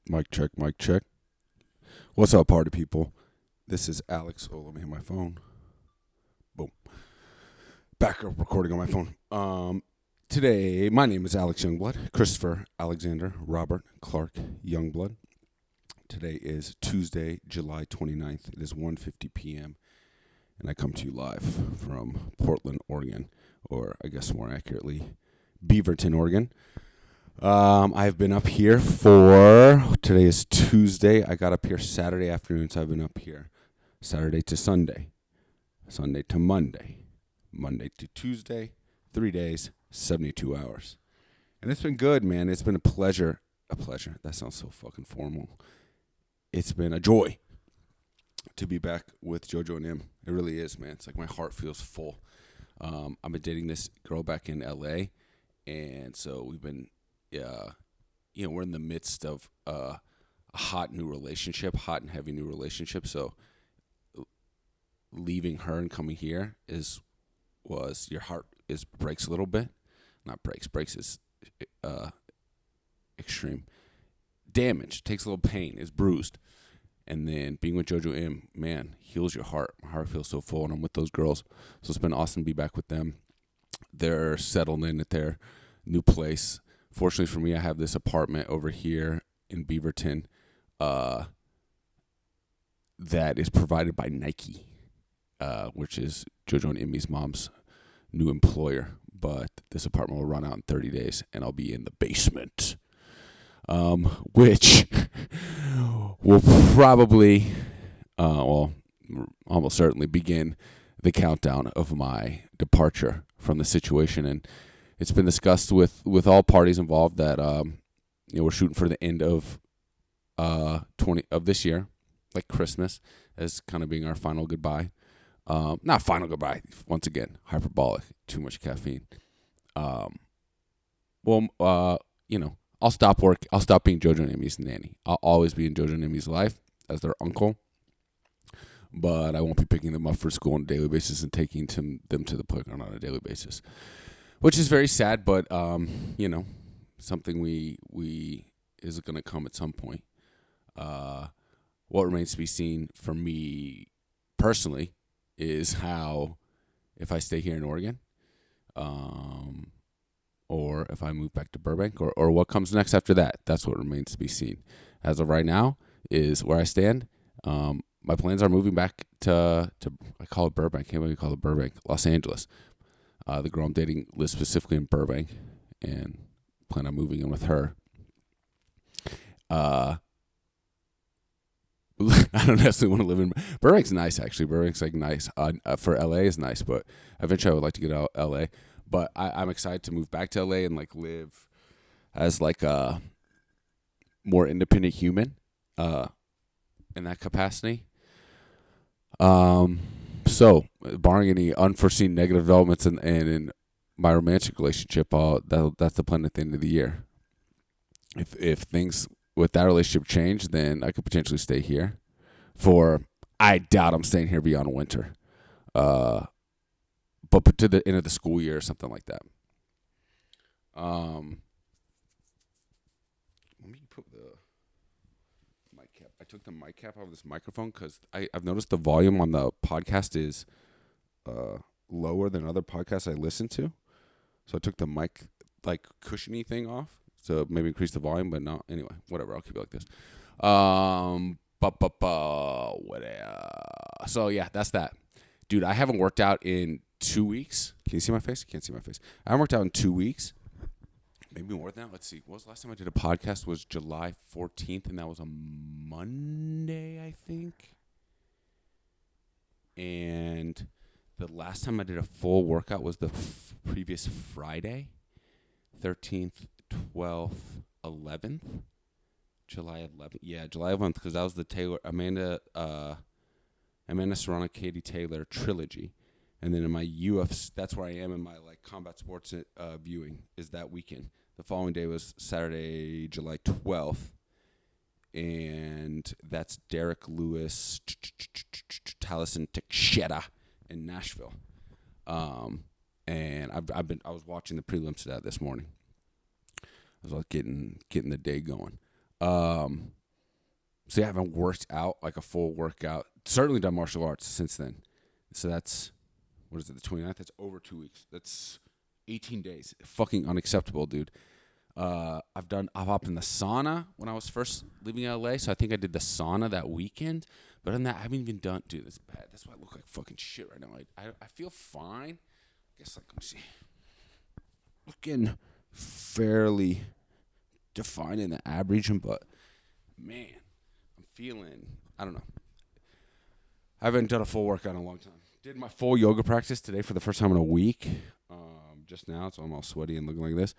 Mic check, mic check. What's up, party people? This is Alex. Oh, let me hit my phone. Boom. Back up recording on my phone. Today, my name is Alex Youngblood. Christopher Alexander Robert Clark Youngblood. Today is Tuesday, July 29th. It is 1:50 p.m. and I come to you live from Portland, Oregon, or I guess more accurately, Beaverton, Oregon. I've been up here today is Tuesday. I got up here Saturday afternoon, so I've been up here Saturday to Sunday, Sunday to Monday, Monday to Tuesday, 3 days, 72 hours. And it's been good, man. It's been a pleasure. A pleasure. That sounds so fucking formal. It's been a joy to be back with JoJo and him. It really is, man. It's like my heart feels full. I've been dating this girl back in LA, and so we've been we're in the midst of a hot and heavy new relationship. So leaving her and coming here was your heart breaks a little bit. Not breaks is extreme. Damage, takes a little pain, is bruised. And then being with JoJo M, man, heals your heart. My heart feels so full, and I'm with those girls. So it's been awesome to be back with them. They're settled in at their new place. Fortunately for me, I have this apartment over here in Beaverton that is provided by Nike, which is JoJo and Emmy's mom's new employer. But this apartment will run out in 30 days, and I'll be in the basement, which will probably, almost certainly begin the countdown of my departure from the situation. And it's been discussed with all parties involved that we're shooting for the end of this year, like Christmas, as kind of being our final goodbye. Not final goodbye. Once again, hyperbolic. Too much caffeine. I'll stop work. I'll stop being JoJo and Emmy's nanny. I'll always be in JoJo and Emmy's life as their uncle, but I won't be picking them up for school on a daily basis and taking them to the playground on a daily basis. Which is very sad, but something we is going to come at some point. What remains to be seen for me personally is how, if I stay here in Oregon, or if I move back to Burbank, or what comes next after that. That's what remains to be seen. As of right now, is where I stand. My plans are moving back to I call it Burbank. I can't really call it Burbank, Los Angeles. The girl I'm dating lives specifically in Burbank, and plan on moving in with her. I don't necessarily want to live in Burbank's nice, actually. Burbank's like nice. For LA is nice, but eventually I would like to get out of LA. But I'm excited to move back to LA and like live as like a more independent human, in that capacity. So, barring any unforeseen negative developments in my romantic relationship, that's the plan at the end of the year. If things with that relationship change, then I could potentially stay here. I doubt I'm staying here beyond winter. But to the end of the school year or something like that. Let me put the mic cap. I took the mic cap out of this microphone because I've noticed the volume on the podcast is lower than other podcasts I listen to. So I took the mic like cushiony thing off to maybe increase the volume, but no. Anyway, whatever. I'll keep it like this. So yeah, that's that. Dude, I haven't worked out in 2 weeks. Can you see my face? I can't see my face. I haven't worked out in 2 weeks. Maybe more than that. Let's see. What was the last time I did a podcast? Was July 14th, and that was a Monday, I think. And the last time I did a full workout was the previous Friday, 13th, 12th, 11th. July 11th. Yeah, July 11th, because that was the Amanda Serrano, Katie Taylor trilogy. And then in my UFC, that's where I am in my like combat sports viewing, is that weekend. The following day was Saturday, July 12th. And that's Derek Lewis, Taliesin Teixeira in Nashville. And I was watching the prelims to that this morning. I was like getting the day going. So yeah, I haven't worked out like a full workout. Certainly done martial arts since then. So that's, what is it, the 29th? That's over 2 weeks. That's 18 days. Fucking unacceptable, dude. I've hopped in the sauna when I was first leaving LA, so I think I did the sauna that weekend. But on that, I haven't even done, dude, that's bad. That's why I look like fucking shit right now. I feel fine. I guess, like, let me see. Looking fairly defined in the ab region, but man, I'm feeling, I don't know. I haven't done a full workout in a long time. Did my full yoga practice today for the first time in a week. Just now, so I'm all sweaty and looking like this.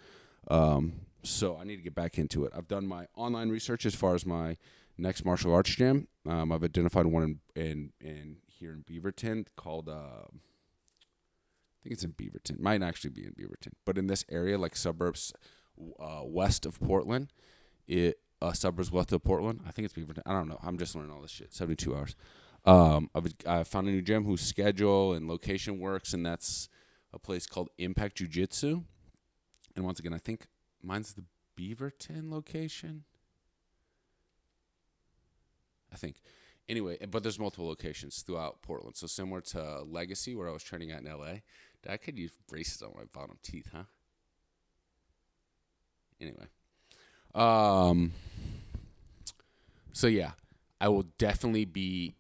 So I need to get back into it. I've done my online research as far as my next martial arts gym. I've identified one in here in Beaverton called, I think it's in Beaverton. Might actually be in Beaverton. But in this area, like suburbs west of Portland, suburbs west of Portland, I think it's Beaverton. I don't know. I'm just learning all this shit. 72 hours. I found a new gym whose schedule and location works, and that's a place called Impact Jiu-Jitsu. And once again, I think mine's the Beaverton location. I think. Anyway, but there's multiple locations throughout Portland. So similar to Legacy, where I was training at in LA. I could use braces on my bottom teeth, huh? Anyway. So yeah, I will definitely be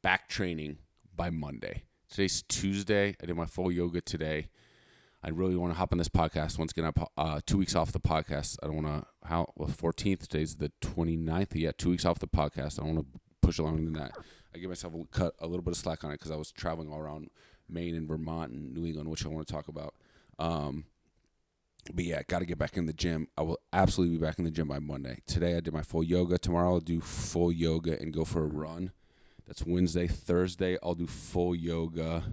back training by Monday. Today's Tuesday. I did my full yoga today. I really want to hop on this podcast. Once again, 2 weeks off the podcast. I don't want to, 14th, today's the 29th. Yeah, 2 weeks off the podcast. I don't want to push along than that. I give myself a little bit of slack on it because I was traveling all around Maine and Vermont and New England, which I want to talk about. But yeah, got to get back in the gym. I will absolutely be back in the gym by Monday. Today I did my full yoga. Tomorrow I'll do full yoga and go for a run. That's Wednesday. Thursday I'll do full yoga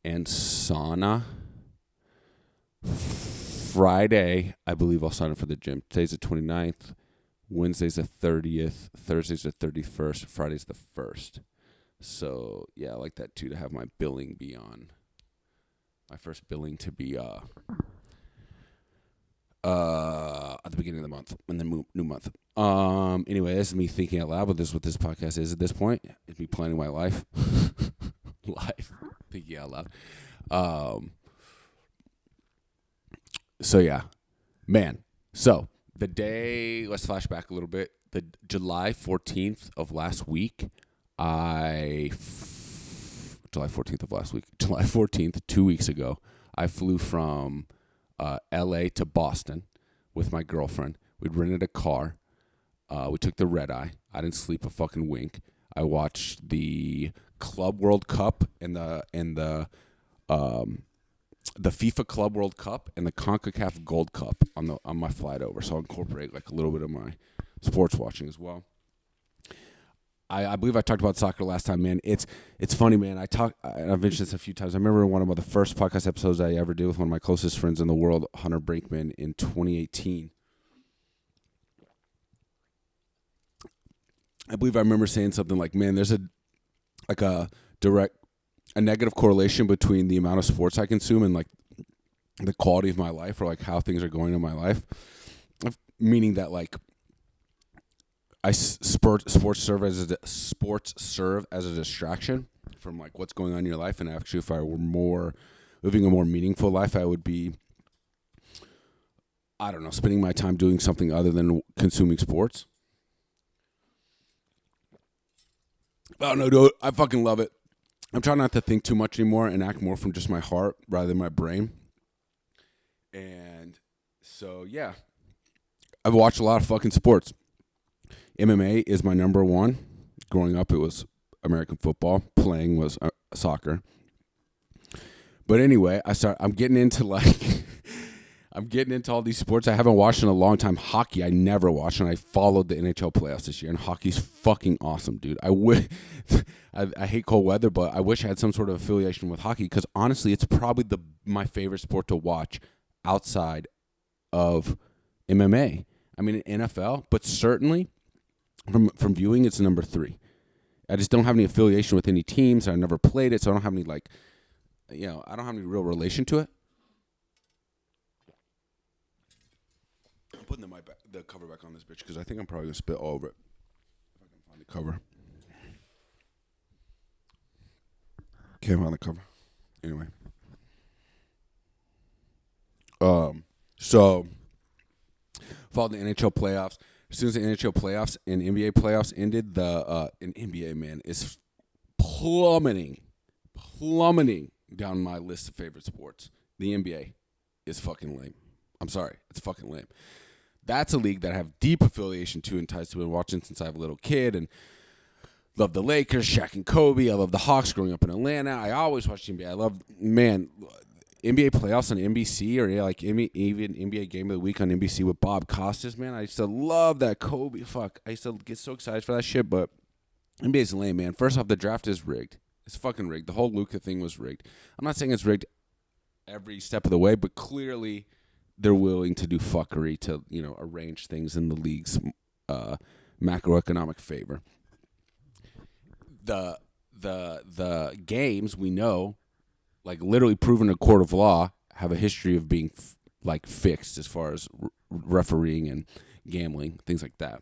and sauna. Friday, I believe I'll sign up for the gym. Today's the 29th. Wednesday's the 30th. Thursday's the 31st. Friday's the 1st. So, yeah, I like that, too, to have my billing be on. My first billing to be at the beginning of the month, in the new month. Anyway, this is me thinking out loud, but this is what this podcast is at this point. It's me planning my life. Thinking out loud. So, yeah, man. So, the day, let's flash back a little bit. The July 14th of last week, July 14th, 2 weeks ago, I flew from LA to Boston with my girlfriend. We'd rented a car. We took the red eye. I didn't sleep a fucking wink. I watched the Club World Cup and the FIFA Club World Cup and the CONCACAF Gold Cup on my flight over. So I'll incorporate like a little bit of my sports watching as well. I believe I talked about soccer last time, man. It's funny, man. I've mentioned this a few times. I remember one of the first podcast episodes I ever did with one of my closest friends in the world, Hunter Brinkman, in 2018. I believe I remember saying something like, man, there's a negative correlation between the amount of sports I consume and like the quality of my life, or like how things are going in my life. Meaning that like sports serve as a distraction from like what's going on in your life. And actually, if I were living a more meaningful life, I would be, I don't know, spending my time doing something other than consuming sports. Oh no, dude, I fucking love it. I'm trying not to think too much anymore and act more from just my heart rather than my brain. And so, yeah, I've watched a lot of fucking sports. MMA is my number one. Growing up, it was American football. Playing was soccer. But anyway, I'm getting into all these sports I haven't watched in a long time. Hockey, I never watched, and I followed the NHL playoffs this year. And hockey's fucking awesome, dude. I hate cold weather, but I wish I had some sort of affiliation with hockey because honestly, it's probably my favorite sport to watch outside of MMA. I mean, NFL, but certainly from viewing, it's number 3. I just don't have any affiliation with any teams. I never played it, so I don't have any I don't have any real relation to it. putting the cover back on this bitch because I think I'm probably gonna spit all over it if I can find the cover. Can't find the cover. Anyway. So followed the NHL playoffs. As soon as the NHL playoffs and NBA playoffs ended, the NBA, man, is plummeting down my list of favorite sports. The NBA is fucking lame. I'm sorry, it's fucking lame. That's a league that I have deep affiliation to and ties to. Been watching since I was a little kid and love the Lakers, Shaq and Kobe. I love the Hawks growing up in Atlanta. I always watched NBA. I love, man, NBA playoffs on NBC or like even NBA Game of the Week on NBC with Bob Costas, man. I used to love that Kobe. Fuck, I used to get so excited for that shit, but NBA's lame, man. First off, the draft is rigged. It's fucking rigged. The whole Luka thing was rigged. I'm not saying it's rigged every step of the way, but clearly they're willing to do fuckery to, arrange things in the league's macroeconomic favor. The games we know, like literally proven in a court of law, have a history of being fixed as far as refereeing and gambling, things like that.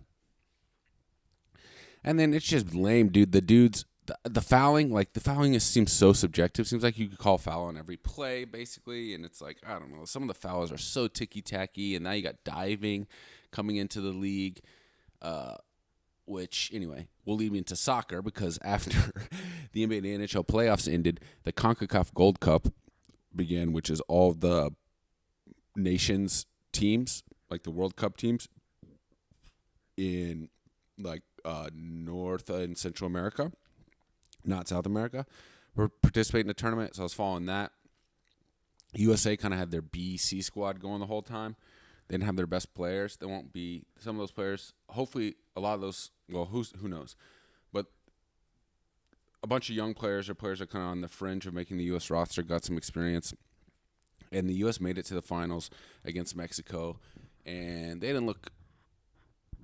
And then it's just lame, dude. The fouling, seems so subjective. Seems like you could call foul on every play, basically, and it's like, I don't know. Some of the fouls are so ticky-tacky, and now you got diving coming into the league, which, anyway, will lead me into soccer, because after the NBA and the NHL playoffs ended, the CONCACAF Gold Cup began, which is all the nations teams, like the World Cup teams, in, North and Central America, not South America, were participating in the tournament, so I was following that. USA kind of had their B-C squad going the whole time. They didn't have their best players. There won't be some of those players. Hopefully, a lot of those, well, who knows? But a bunch of young players or players that are kind of on the fringe of making the U.S. roster got some experience. And the U.S. made it to the finals against Mexico, and they didn't look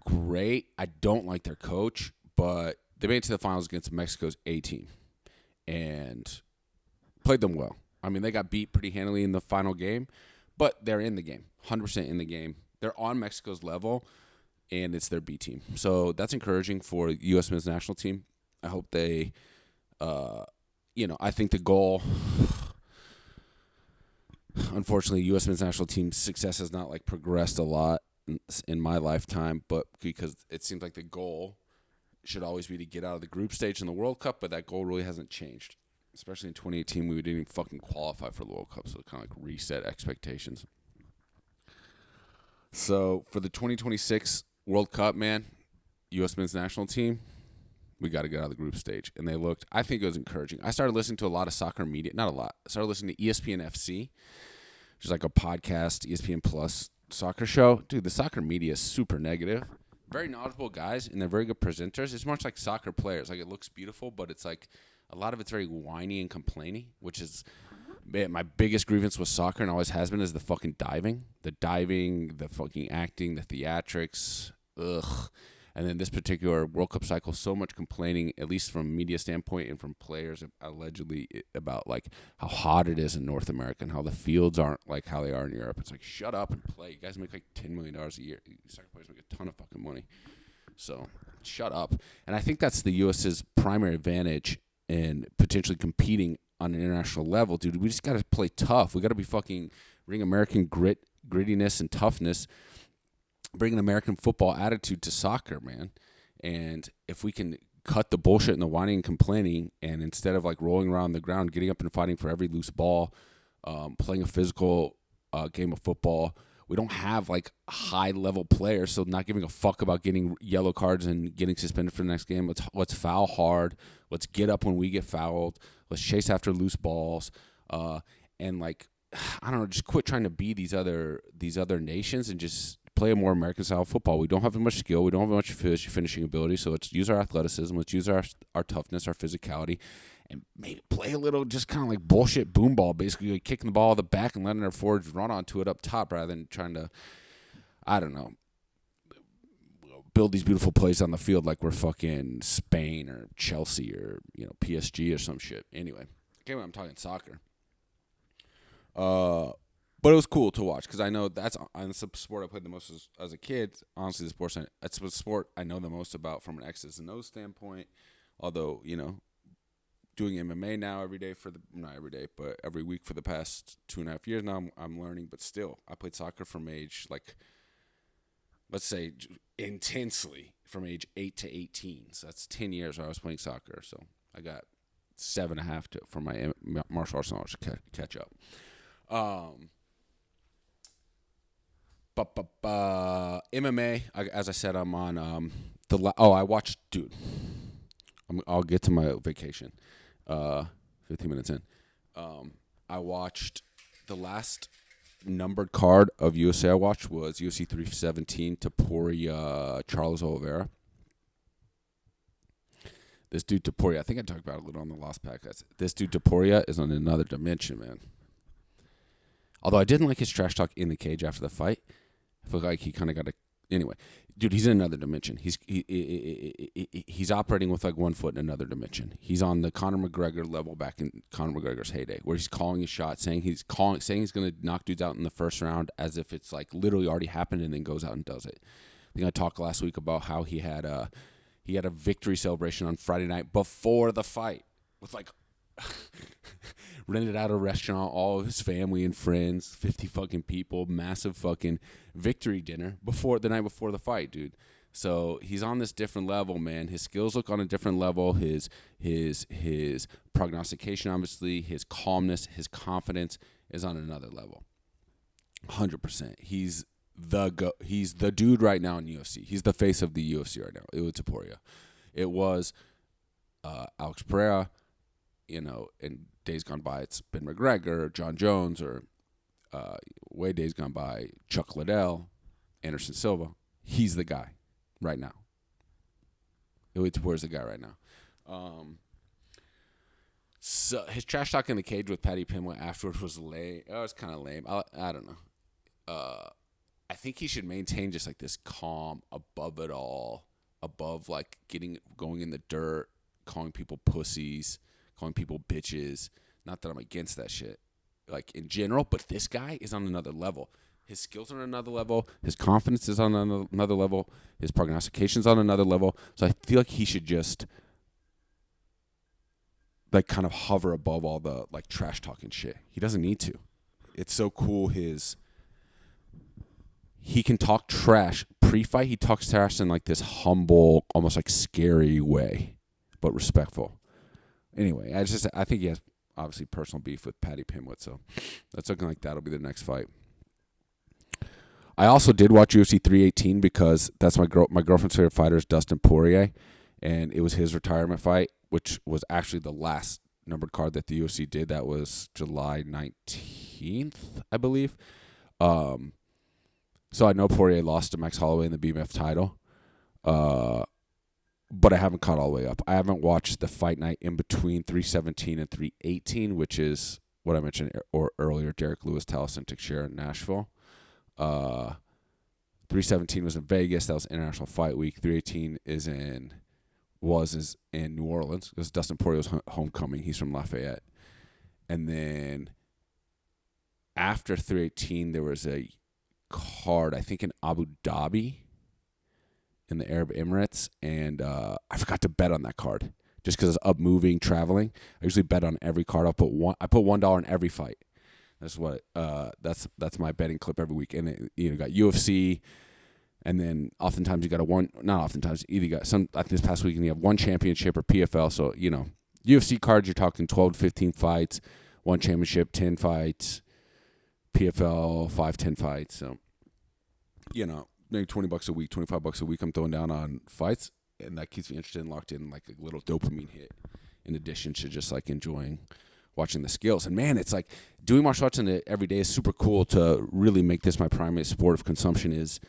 great. I don't like their coach, but they made it to the finals against Mexico's A team and played them well. I mean, they got beat pretty handily in the final game, but they're in the game, 100% in the game. They're on Mexico's level, and it's their B team. So that's encouraging for the U.S. men's national team. I hope they, I think the goal, unfortunately, U.S. men's national team's success has not, progressed a lot in my lifetime, but because it seems like the goal should always be to get out of the group stage in the World Cup, but that goal really hasn't changed. Especially in 2018, we didn't even fucking qualify for the World Cup, so it kind of reset expectations. So for the 2026 World Cup, man, U.S. men's national team, we got to get out of the group stage. And I think it was encouraging. I started listening to a lot of soccer media, not a lot. I started listening to ESPN FC, which is like a podcast, ESPN Plus soccer show. Dude, the soccer media is super negative. Very knowledgeable guys, and they're very good presenters. It's much like soccer players. It looks beautiful, but it's a lot of it's very whiny and complaining, which is, man, my biggest grievance with soccer, and always has been, is the fucking diving. The diving, the fucking acting, the theatrics. Ugh. And then this particular World Cup cycle, so much complaining, at least from a media standpoint and from players, allegedly, about how hot it is in North America and how the fields aren't like how they are in Europe. It's shut up and play. You guys make $10 million a year. Soccer players make a ton of fucking money. So shut up. And I think that's the U.S.'s primary advantage in potentially competing on an international level, dude. We just got to play tough. We got to be bring American grittiness and toughness, bring an American football attitude to soccer, man. And if we can cut the bullshit and the whining and complaining, and instead of rolling around the ground, getting up and fighting for every loose ball, playing a physical game of football, we don't have high-level players, so not giving a fuck about getting yellow cards and getting suspended for the next game. Let's foul hard. Let's get up when we get fouled. Let's chase after loose balls. And I don't know, just quit trying to be these other nations and just play a more American-style football. We don't have as much skill. We don't have much finishing ability, so let's use our athleticism. Let's use our toughness, our physicality, and maybe play a little just kind of bullshit boom ball, basically kicking the ball at the back and letting our forwards run onto it up top rather than trying to, I don't know, build these beautiful plays on the field like we're fucking Spain or Chelsea or PSG or some shit. Anyway, I'm talking soccer. But it was cool to watch because I know that's the sport I played the most as a kid. Honestly, that's the sport I know the most about from an X's and O's standpoint. Although, doing MMA now every day not every day, but every week for the past 2.5 years now, I'm learning. But still, I played soccer from age, let's say, intensely from age 8 to 18. So that's 10 years where I was playing soccer. So I got 7.5 for my martial arts knowledge to catch up. MMA, as I said, I'm on I watched, dude. I'll get to my vacation. 15 minutes in. I watched the last numbered card of UFC I watched was UFC 317 Topuria Charles Oliveira. This dude Topuria, I think I talked about it a little on the last podcast. This dude Topuria is on another dimension, man. Although I didn't like his trash talk in the cage after the fight. I feel like he kind of got a... Anyway, dude, he's in another dimension. He's operating with like 1 foot in another dimension. He's on the Conor McGregor level back in Conor McGregor's heyday, where he's calling his shot, saying he's going to knock dudes out in the first round as if it's like literally already happened, and then goes out and does it. I think I talked last week about how he had a victory celebration on Friday night before the fight with like rented out a restaurant, all of his family and friends, 50 fucking people, massive fucking victory dinner the night before the fight, dude. So he's on this different level, man. His skills look on a different level. His prognostication, obviously, his calmness, his confidence is on another level. 100%. He's the dude right now in UFC. He's the face of the UFC right now. It was Topuria. It was Alex Pereira. In days gone by, it's been McGregor, or John Jones, or way days gone by, Chuck Liddell, Anderson Silva. He's the guy right now. Ilya Topuria is the guy right now. So his trash talk in the cage with Paddy Pimblett afterwards was lame. It was kind of lame. I don't know. I think he should maintain just like this calm, above it all, above like going in the dirt, calling people pussies, calling people bitches. Not that I'm against that shit, like in general, but this guy is on another level. His skills are on another level. His confidence is on another level. His prognostication's on another level. So I feel like he should just like kind of hover above all the like trash talking shit. He doesn't need to. It's so cool. He can talk trash pre-fight. He talks trash in like this humble, almost like scary way, but respectful. Anyway, I think he has obviously personal beef with Paddy Pimblett, so that's looking like that'll be the next fight. I also did watch UFC 318 because that's my girlfriend's favorite fighter is Dustin Poirier, and it was his retirement fight, which was actually the last numbered card that the UFC did. That was July 19th, I believe. So I know Poirier lost to Max Holloway in the BMF title. But I haven't caught all the way up. I haven't watched the fight night in between 317 and 318, which is what I mentioned earlier, Derek Lewis, Taliesin Teixeira in Nashville. 317 was in Vegas. That was International Fight Week. 318 is in New Orleans. Because Dustin Poirier's homecoming. He's from Lafayette. And then after 318, there was a card, I think in Abu Dhabi, in the Arab Emirates, and I forgot to bet on that card just because it's up moving, traveling. I usually bet on every card. I put $1 on every fight. That's what that's my betting clip every week. And it, you got UFC, and then oftentimes you got either you got some. I think this past weekend you have one championship or PFL. So UFC cards, you're talking 12 to 15 fights, one championship, 10 fights, PFL 5-10 fights. So maybe $20 a week, $25 a week I'm throwing down on fights, and that keeps me interested and locked in, like a little dopamine hit in addition to just like enjoying watching the skills. And man, it's like doing martial arts every day is super cool. To really make this my primary sport of consumption is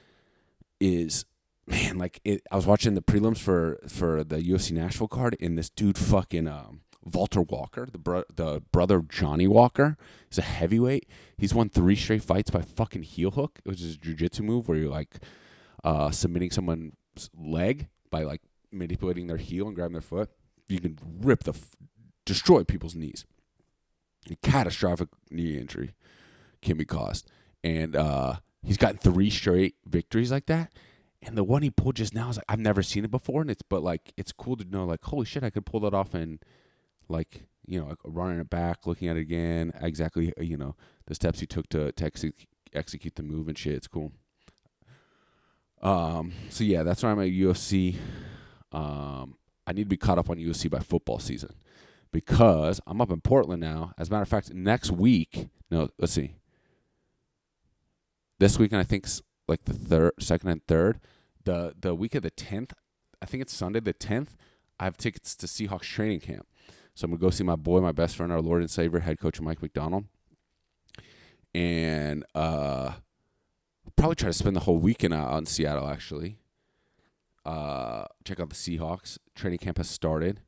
man, like I was watching the prelims for the UFC Nashville card, and this dude fucking Walter Walker, the brother of Johnny Walker, is a heavyweight. He's won 3 straight fights by fucking heel hook, which is a jiu-jitsu move where you're like submitting someone's leg by like manipulating their heel and grabbing their foot. You can destroy people's knees. A catastrophic knee injury. can be caused. And he's gotten 3 straight victories like that. And the one he pulled just now is like, I've never seen it before. And it's cool to know, like, holy shit, I could pull that off and, like, like running it back, looking at it again, exactly, the steps he took to execute the move and shit. It's cool. So yeah, that's why I'm at UFC. I need to be caught up on UFC by football season because I'm up in Portland now. As a matter of fact, next week, let's see. This weekend, I think, like the second and third, the week of the 10th, I think it's Sunday the 10th, I have tickets to Seahawks training camp. So I'm going to go see my boy, my best friend, our Lord and Savior, head coach Mike McDonald. And probably try to spend the whole weekend out in Seattle, actually. Check out the Seahawks. Training camp has started.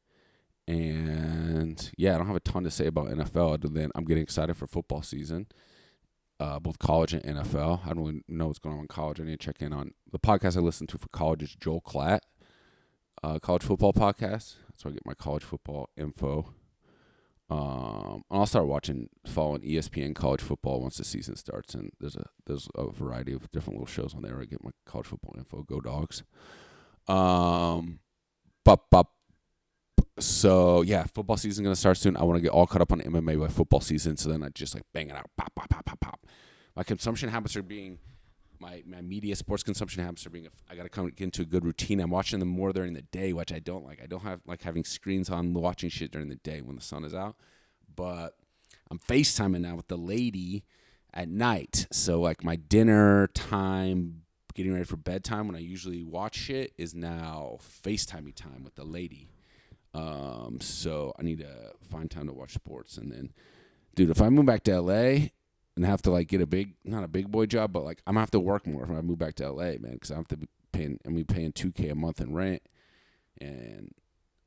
And, yeah, I don't have a ton to say about NFL other than I'm getting excited for football season, both college and NFL. I don't really know what's going on in college. I need to check in on the podcast I listen to for college is Joel Klatt, college football podcast. That's where I get my college football info. I'll start following ESPN college football once the season starts, and there's a variety of different little shows on there where I get my college football info. Go Dogs. So yeah, football season gonna start soon. I want to get all caught up on MMA by football season, so then I just like bang it out, pop, pop, pop, pop, pop. My consumption habits are being. My media sports consumption habits are being. I got to get into a good routine. I'm watching them more during the day, which I don't like. I don't have like having screens on, watching shit during the day when the sun is out. But I'm FaceTiming now with the lady at night. So like my dinner time, getting ready for bedtime when I usually watch shit is now FaceTiming time with the lady. So I need to find time to watch sports. And then, dude, if I move back to LA and have to like get not a big boy job, but like I'm gonna have to work more if I move back to LA, man, because I have to be paying $2K a month in rent, and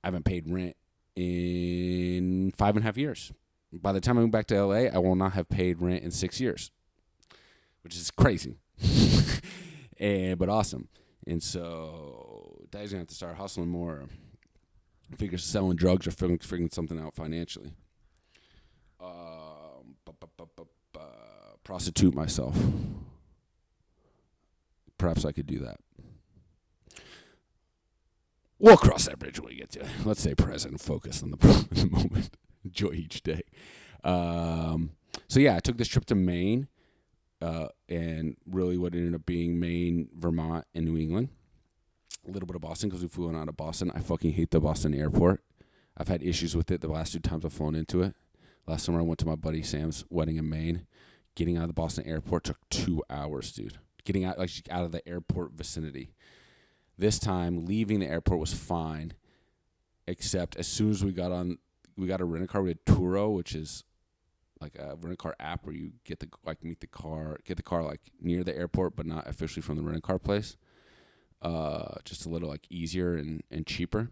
I haven't paid rent in 5.5 years. By the time I move back to LA, I will not have paid rent in 6 years, which is crazy, but awesome. And so Daddy's gonna have to start hustling more, figure selling drugs or figuring something out financially. Prostitute myself. Perhaps I could do that. We'll cross that bridge when we get to it. Let's stay present and focus on the moment. Enjoy each day. So yeah, I took this trip to Maine, and really what ended up being Maine, Vermont, and New England. A little bit of Boston because we flew out of Boston. I fucking hate the Boston airport. I've had issues with it the last 2 times I've flown into it. Last summer I went to my buddy Sam's wedding in Maine. Getting out of the Boston airport took 2 hours, dude. Getting out of the airport vicinity. This time, leaving the airport was fine, except as soon as we got a rent-a-car. We had Turo, which is like a rent-a-car app where you get get the car like near the airport, but not officially from the rent-a-car place. Just a little like easier and cheaper.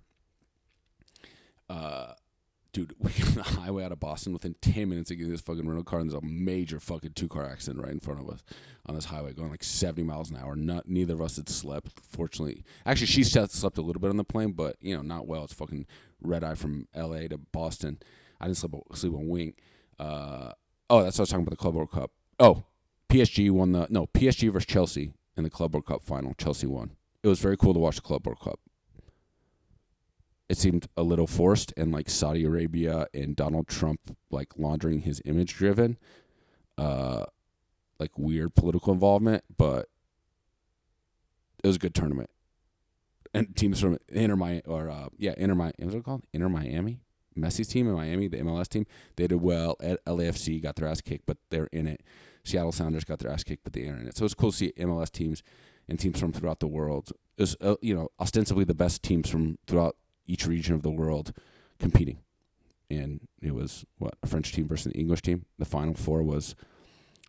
Dude, we got on the highway out of Boston within 10 minutes of getting this fucking rental car, and there's a major fucking 2-car accident right in front of us on this highway going like 70 miles an hour. Neither of us had slept, fortunately. Actually, she slept a little bit on the plane, but, not well. It's fucking red eye from L.A. to Boston. I didn't sleep on wing. That's what I was talking about, the Club World Cup. Oh, PSG versus Chelsea in the Club World Cup final. Chelsea won. It was very cool to watch the Club World Cup. It seemed a little forced, and like Saudi Arabia and Donald Trump like laundering his image driven, like weird political involvement, but it was a good tournament. And teams from Inter Miami, what's it called? Inter Miami? Messi's team in Miami, the MLS team, they did well. LAFC got their ass kicked, but they're in it. Seattle Sounders got their ass kicked, but they're in it. So it's cool to see MLS teams and teams from throughout the world. It was, ostensibly the best teams from throughout each region of the world competing. And it was, a French team versus an English team. The Final Four was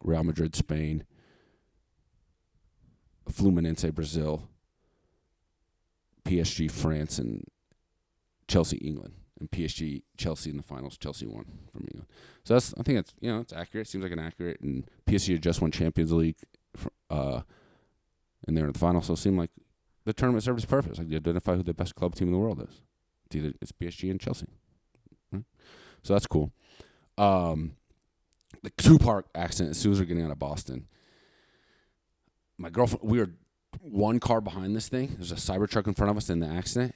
Real Madrid, Spain, Fluminense, Brazil, PSG, France, and Chelsea, England. And PSG, Chelsea in the finals. Chelsea won from England. So I think it's accurate. Seems like an accurate. And PSG had just won Champions League, and they're in the final. So it seemed like the tournament served its purpose. Like, you identify who the best club team in the world is. It's PSG and Chelsea. Right? So that's cool. The two-part accident as soon as we're getting out of Boston. My girlfriend, we were one car behind this thing. There's a Cybertruck in front of us in the accident.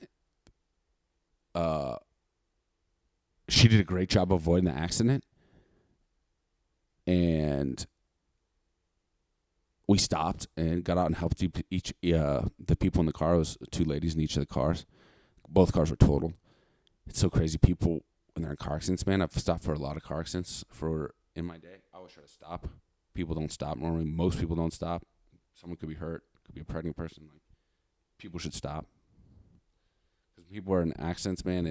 She did a great job avoiding the accident. And we stopped and got out and helped each the people in the car. It was two ladies in each of the cars. Both cars were totaled. It's so crazy. People, when they're in car accidents, man, I've stopped for a lot of car accidents in my day. I always try to stop. People don't stop normally. Most people don't stop. Someone could be hurt. Could be a pregnant person. Like, people should stop. Because people are in accidents, man,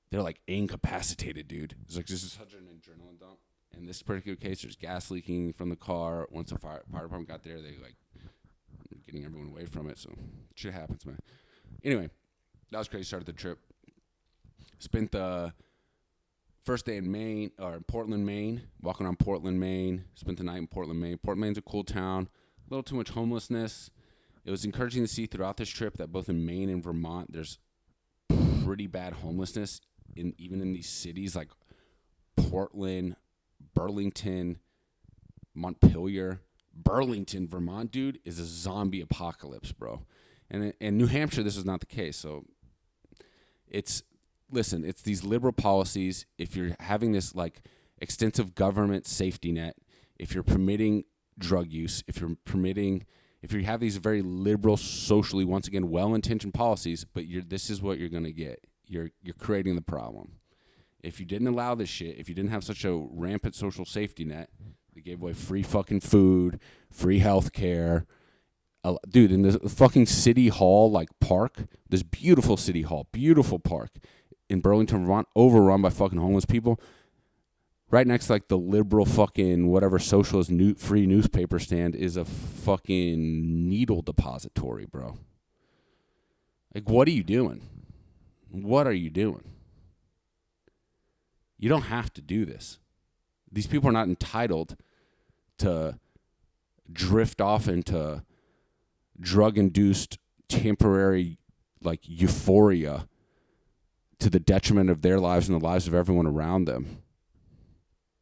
they're like incapacitated, dude. It's like this is such an adrenaline dump. In this particular case, there's gas leaking from the car. Once the fire department got there, they like getting everyone away from it. So shit happens, man. Anyway, that was crazy. Started the trip. Spent the first day in Maine, or Portland, Maine. Walking around Portland, Maine. Spent the night in Portland, Maine. Portland, Maine's a cool town. A little too much homelessness. It was encouraging to see throughout this trip that both in Maine and Vermont, there's pretty bad homelessness. Even in these cities like Portland, Burlington, Montpelier, Burlington, Vermont, dude, is a zombie apocalypse, bro. And in New Hampshire, this is not the case. So it's these liberal policies. If you're having this like extensive government safety net, if you're permitting drug use, if you have these very liberal, socially, once again, well-intentioned policies, but this is what you're going to get. You're creating the problem. If you didn't allow this shit, if you didn't have such a rampant social safety net, they gave away free fucking food, free health care. Dude, in this fucking city hall, like park, this beautiful city hall, beautiful park in Burlington, Vermont, overrun by fucking homeless people. Right next to like the liberal fucking whatever socialist free newspaper stand is a fucking needle depository, bro. Like, what are you doing? What are you doing? You don't have to do this. These people are not entitled to drift off into drug-induced temporary like euphoria to the detriment of their lives and the lives of everyone around them.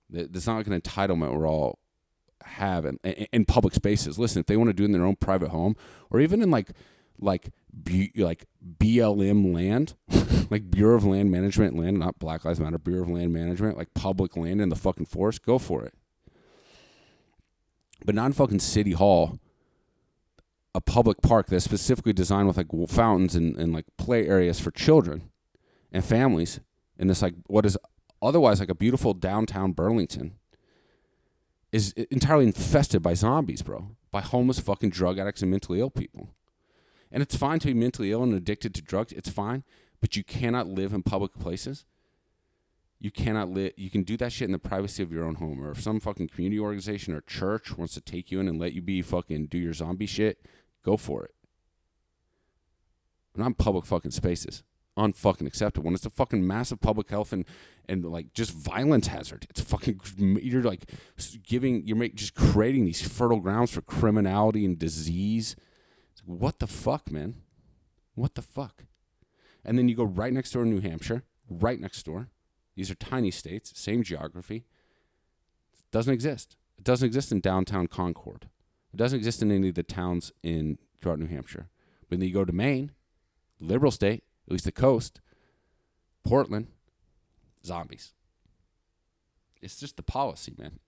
That's not like an entitlement we're all have in public spaces. Listen, if they want to do it in their own private home or even in like BLM land, like Bureau of Land Management land, not Black Lives Matter, Bureau of Land Management, like public land in the fucking forest, go for it. But not in fucking City Hall, a public park that's specifically designed with like fountains and like play areas for children and families in this like what is otherwise like a beautiful downtown Burlington is entirely infested by zombies, bro, by homeless fucking drug addicts and mentally ill people. And it's fine to be mentally ill and addicted to drugs. It's fine. But you cannot live in public places. You cannot live. You can do that shit in the privacy of your own home. Or if some fucking community organization or church wants to take you in and let you be fucking do your zombie shit, go for it. But not in public fucking spaces. Unfucking acceptable. When it's a fucking massive public health and like just violence hazard. It's fucking, you're like just creating these fertile grounds for criminality and disease. What the fuck, man? What the fuck? And then you go right next door to New Hampshire, right next door. These are tiny states, same geography. It doesn't exist. It doesn't exist in downtown Concord. It doesn't exist in any of the towns throughout New Hampshire. But then you go to Maine, liberal state, at least the coast, Portland, zombies. It's just the policy, man.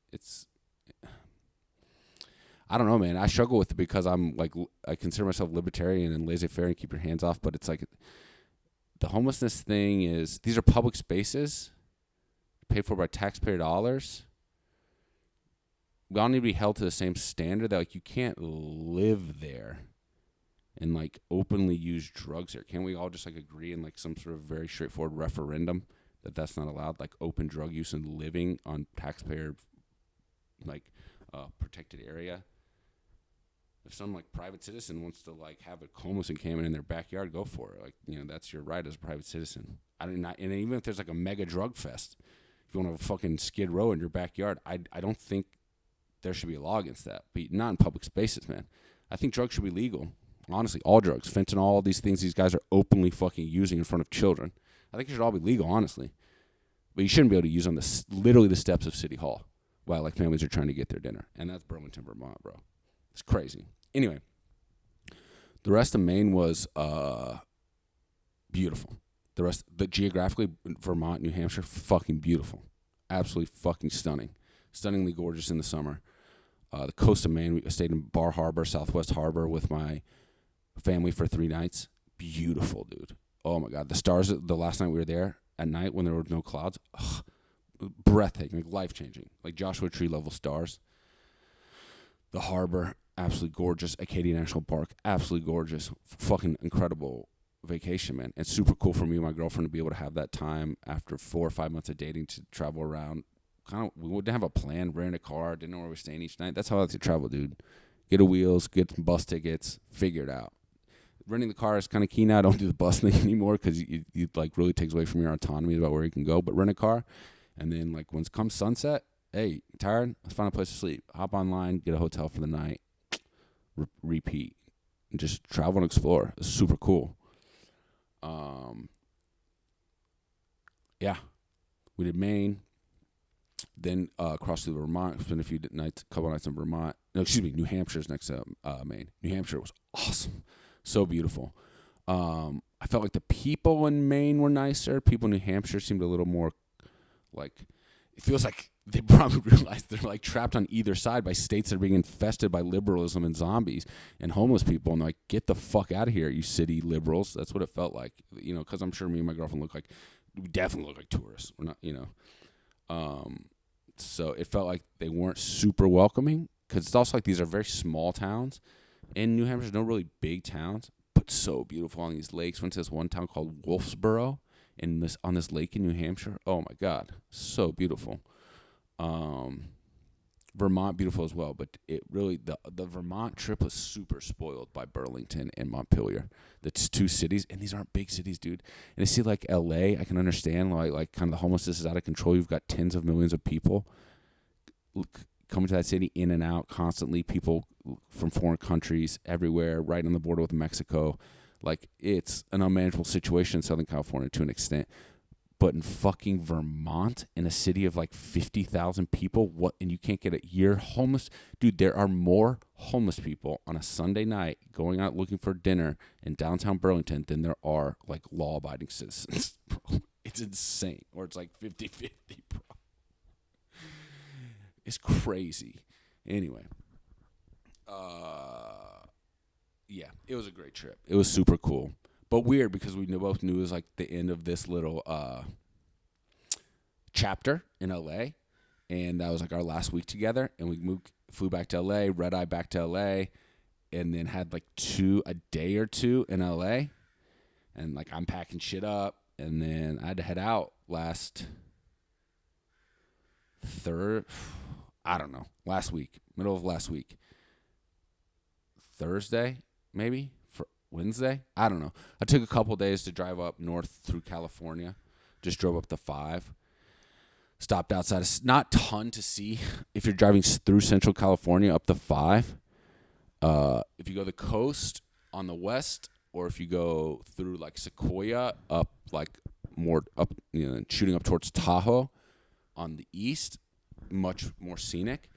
I don't know, man. I struggle with it because I consider myself libertarian and laissez-faire and keep your hands off. But it's like the homelessness thing is these are public spaces paid for by taxpayer dollars. We all need to be held to the same standard that like you can't live there and like openly use drugs there. Can't we all just like agree in like some sort of very straightforward referendum that that's not allowed? Like open drug use and living on taxpayer like protected area. If some like private citizen wants to like have a homeless encampment in their backyard, go for it. Like, you know, that's your right as a private citizen. And even if there's like a mega drug fest, if you want to have a fucking Skid Row in your backyard, I don't think there should be a law against that. But not in public spaces, man. I think drugs should be legal. Honestly, all drugs, fentanyl, all these things these guys are openly fucking using in front of children. I think it should all be legal, honestly. but you shouldn't be able to use on literally the steps of City Hall while like families are trying to get their dinner. And that's Burlington, Vermont, bro. It's crazy. Anyway, the rest of Maine was beautiful. Geographically, Vermont, New Hampshire, fucking beautiful. Absolutely fucking stunning. Stunningly gorgeous in the summer. The coast of Maine, we stayed in Bar Harbor, Southwest Harbor with my family for 3 nights. Beautiful, dude. Oh my God. The stars, the last night we were there at night when there were no clouds, breathtaking, like life-changing. Like Joshua Tree level stars. The harbor, absolutely gorgeous. Acadia National Park, absolutely gorgeous. Fucking incredible vacation, man. It's super cool for me and my girlfriend to be able to have that time after 4 or 5 months of dating to travel around. We wouldn't have a plan, rent a car, didn't know where we were staying each night. That's how I like to travel, dude. Get a wheels, get some bus tickets, figure it out. Renting the car is kind of key now. I don't do the bus thing anymore because you like really takes away from your autonomy about where you can go. But rent a car, and then like when it comes sunset, hey, tired? Let's find a place to sleep. Hop online, get a hotel for the night, repeat, and just travel and explore. It's super cool. Yeah, we did Maine. Then across through Vermont, spent couple nights in Vermont. No, excuse me, New Hampshire's next to Maine. New Hampshire was awesome, so beautiful. I felt like the people in Maine were nicer. People in New Hampshire seemed a little more like, it feels like they probably realized they're like trapped on either side by states that are being infested by liberalism and zombies and homeless people. And they're like, get the fuck out of here, you city liberals. That's what it felt like, because I'm sure me and my girlfriend we definitely look like tourists. We're not, so it felt like they weren't super welcoming because it's also like these are very small towns. In New Hampshire, no really big towns, but so beautiful on these lakes. Went to this one town called Wolfsboro on this lake in New Hampshire. Oh my God, so beautiful. Vermont, beautiful as well, but it really the Vermont trip was super spoiled by Burlington and Montpelier. That's 2 cities, and these aren't big cities, dude. And I see like L.A., I can understand like kind of the homelessness is out of control. You've got tens of millions of people coming to that city in and out constantly. People from foreign countries everywhere, right on the border with Mexico. Like it's an unmanageable situation in Southern California to an extent. But in fucking Vermont, in a city of like 50,000 people, and you can't get it, you're homeless. Dude, there are more homeless people on a Sunday night going out looking for dinner in downtown Burlington than there are like law-abiding citizens, bro. It's insane. Or it's like 50-50, bro. It's crazy. Anyway. Yeah, it was a great trip. It was super cool. But weird because we both knew it was like the end of this little chapter in LA, and that was like our last week together. And we flew back to LA, red eye back to LA, and then had like a day or two in LA. And like I'm packing shit up, and then I had to head out last week, middle of last week, Thursday maybe. Wednesday? I don't know. I took a couple days to drive up north through California. Just drove up the 5. Stopped outside. Not ton to see if you're driving through Central California up the 5. If you go the coast on the west, or if you go through like Sequoia up like more up, shooting up towards Tahoe on the east, much more scenic.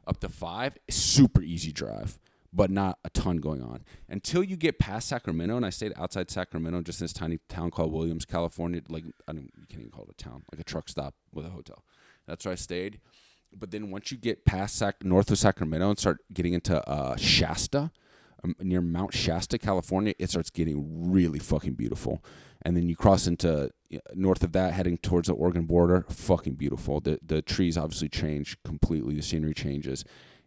Up to 5, super easy drive, but not a ton going on until you get past Sacramento. And I stayed outside Sacramento, just in this tiny town called Williams, California. Like, you can't even call it a town, like a truck stop with a hotel. That's where I stayed. But then once you get past north of Sacramento and start getting into Shasta, near Mount Shasta, California, it starts getting really fucking beautiful. And then you cross into north of that, heading towards the Oregon border, fucking beautiful. The trees obviously change completely. The scenery changes.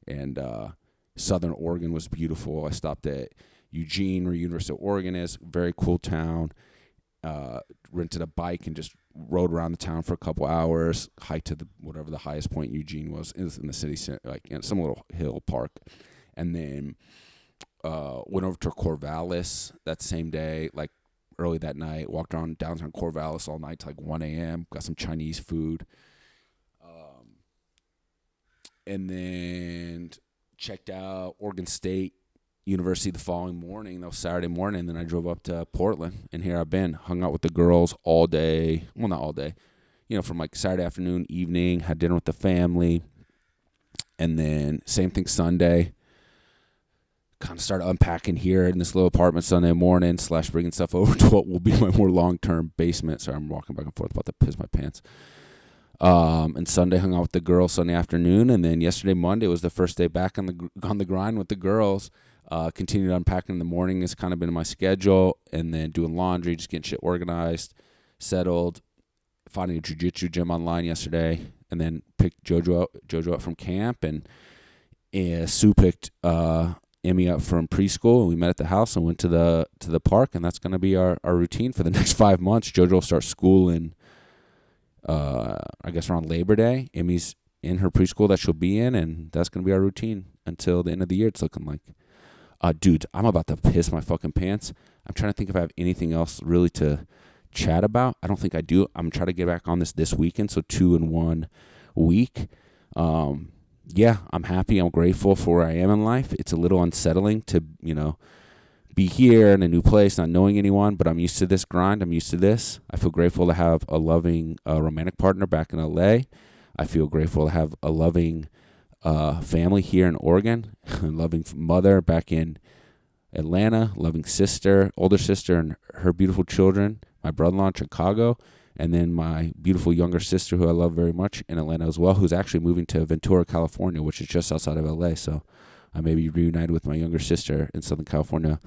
And Southern Oregon was beautiful. I stopped at Eugene, where University of Oregon is. Very cool town. Rented a bike and just rode around the town for a couple hours. Hiked to whatever the highest point Eugene was in the city, like some little hill park. And then went over to Corvallis that same day, like early that night. Walked around downtown Corvallis all night to like 1 a.m. Got some Chinese food. And then checked out Oregon State University the following morning. That was Saturday morning. Then I drove up to Portland, and here I've been. Hung out with the girls all day. Well, not all day. from like Saturday afternoon, evening, had dinner with the family. And then same thing Sunday. Kind of started unpacking here in this little apartment Sunday morning / bringing stuff over to what will be my more long-term basement. Sorry, I'm walking back and forth, about to piss my pants. And Sunday hung out with the girls Sunday afternoon, and then yesterday Monday was the first day back on the grind with the girls. Continued unpacking in the morning has kind of been my schedule, and then doing laundry, just getting shit organized, settled, finding a jiu-jitsu gym online yesterday, and then picked Jojo up from camp, and Sue picked Emmy up from preschool, and we met at the house and went to the park, and that's going to be our routine for the next 5 months. Jojo will start school in, I guess, around Labor Day. Emmy's in her preschool that she'll be in, and that's going to be our routine until the end of the year, it's looking like. Dude, I'm about to piss my fucking pants. I'm trying to think if I have anything else really to chat about. I don't think I do. I'm trying to get back on this weekend, so 2 in 1 week. Yeah, I'm happy. I'm grateful for where I am in life. It's a little unsettling to, be here in a new place, not knowing anyone, but I'm used to this grind. I'm used to this. I feel grateful to have a loving romantic partner back in LA. I feel grateful to have a loving family here in Oregon, a loving mother back in Atlanta, loving sister, older sister, and her beautiful children, my brother-in-law in Chicago, and then my beautiful younger sister, who I love very much, in Atlanta as well, who's actually moving to Ventura, California, which is just outside of LA. So I may be reunited with my younger sister in Southern California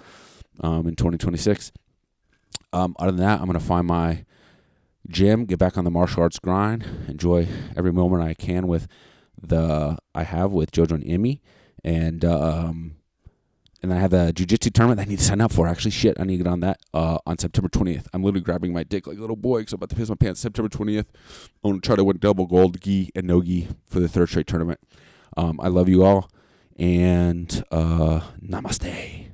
in 2026. Other than that, I'm going to find my gym, get back on the martial arts grind, enjoy every moment I can with I have with Jojo and Emmy, and I have a jiu-jitsu tournament that I need to sign up for. Actually, shit, I need to get on that on September 20th. I'm literally grabbing my dick like a little boy because I'm about to piss my pants. September 20th, I'm going to try to win double gold gi and no gi for the 3rd straight tournament. I love you all, and namaste.